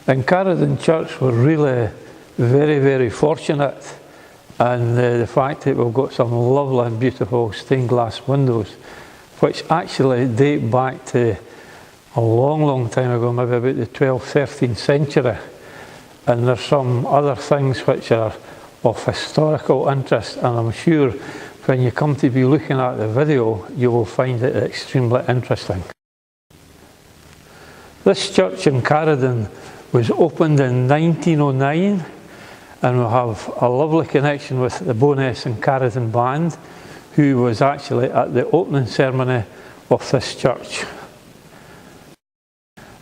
In Carriden Church we're really very fortunate, and the fact that we've got some lovely and beautiful stained glass windows which actually date back to a long time ago, maybe about the 12th, 13th century. And there's some other things which are of historical interest, and I'm sure when you come to be looking at the video you will find it extremely interesting. This church in Carriden was opened in 1909, and we have a lovely connection with the Bowness and Carriden band, who was actually at the opening ceremony of this church.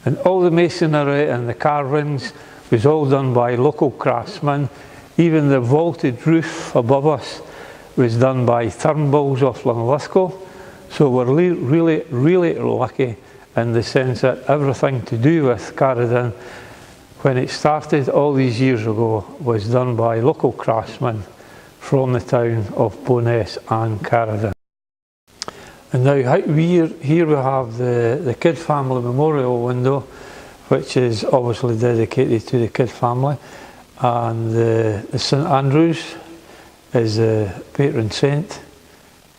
And all the masonry and the carvings was all done by local craftsmen. Even the vaulted roof above us was done by Turnbulls of Linlithgow. So we're really lucky in the sense that everything to do with Carriden, when it started all these years ago, was done by local craftsmen from the town of Bowness and Carriden. And now here we have the Kidd family memorial window, which is obviously dedicated to the Kidd family, and the St Andrews is a patron saint,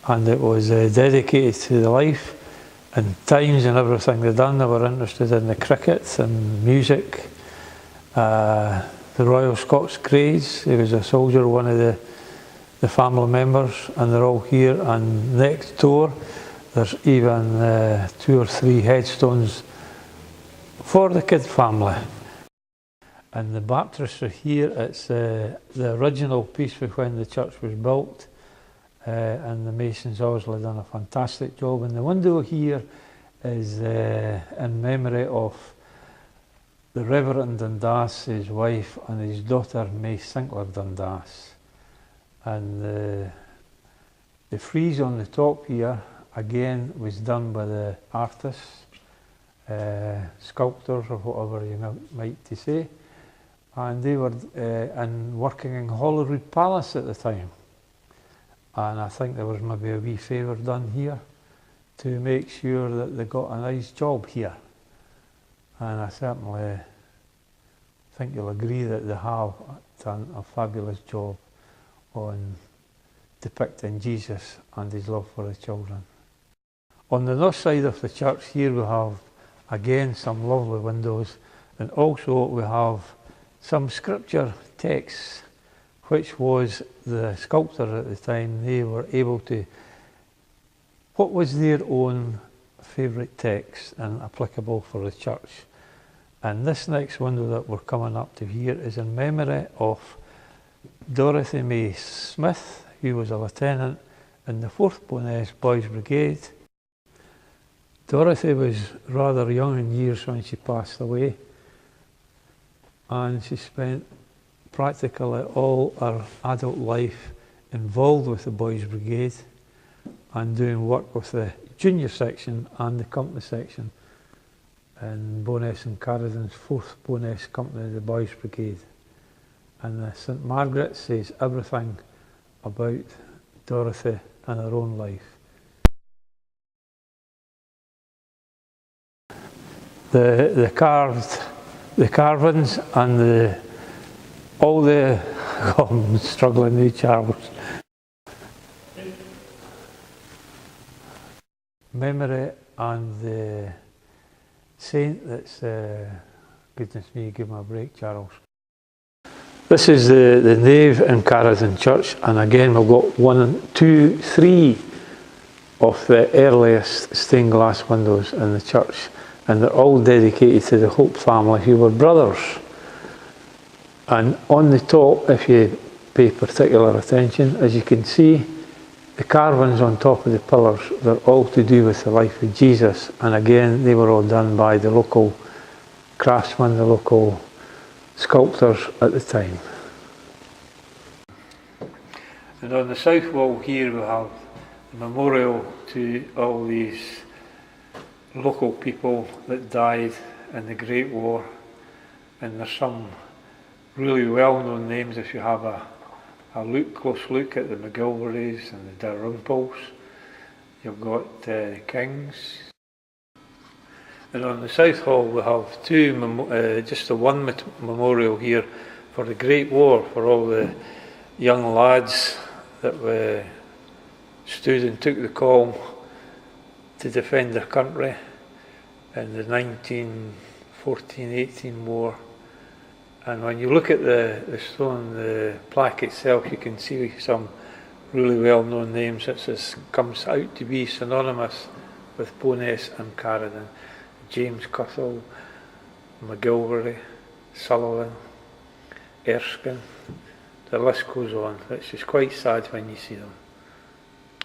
and it was dedicated to the life and times and everything they'd done. They were interested in the cricket and music. The Royal Scots Greys, he was a soldier, one of the family members, and they're all here. And next door there's even 2 or 3 headstones for the Kidd family. And the baptistry here, it's the original piece for when the church was built, and the masons obviously done a fantastic job. And the window here is in memory of the Reverend Dundas, his wife, and his daughter May Sinclair Dundas. And the frieze on the top here again was done by the artists, sculptors, or whatever you might to say, and they were working in Holyrood Palace at the time. And I think there was maybe a wee favour done here to make sure that they got a nice job here. And I certainly think you'll agree that they have done a fabulous job on depicting Jesus and his love for the children. On the north side of the church here we have again some lovely windows, and also we have some scripture texts, which was the sculptor at the time. They were able to, what was their own favourite text and applicable for the church. And this next window that we're coming up to here is in memory of Dorothy May Smith, who was a lieutenant in the 4th Bowness Boys Brigade. Dorothy was rather young in years when she passed away, and she spent practically all her adult life involved with the Boys Brigade and doing work with the junior section and the company section in Bowness and Carriden's 4th Bowness Company, the Boys Brigade. And the St Margaret says everything about Dorothy and her own life. The carvings and all the I'm struggling with Charles. Memory and the saint that's goodness me, give me a break, Charles. This is the nave in Carriden Church, and again we've got 1, 2, 3 of the earliest stained glass windows in the church, and they're all dedicated to the Hope family, who were brothers. And on the top, if you pay particular attention, as you can see, the carvings on top of the pillars, they're all to do with the life of Jesus, and again they were all done by the local craftsmen, the local sculptors at the time. And on the south wall here we have a memorial to all these local people that died in the Great War, and there's some really well-known names if you have a close look at the McGilvarys and the Dalrymples. You've got the Kings. And on the South Hall we have just the one memorial here for the Great War, for all the young lads that stood and took the call to defend their country in the 1914-18 war. And when you look at the stone, the plaque itself, you can see some really well-known names that comes out to be synonymous with Bowness and Carriden. James Cuthell, McGilvery, Sullivan, Erskine, the list goes on. It's just quite sad when you see them.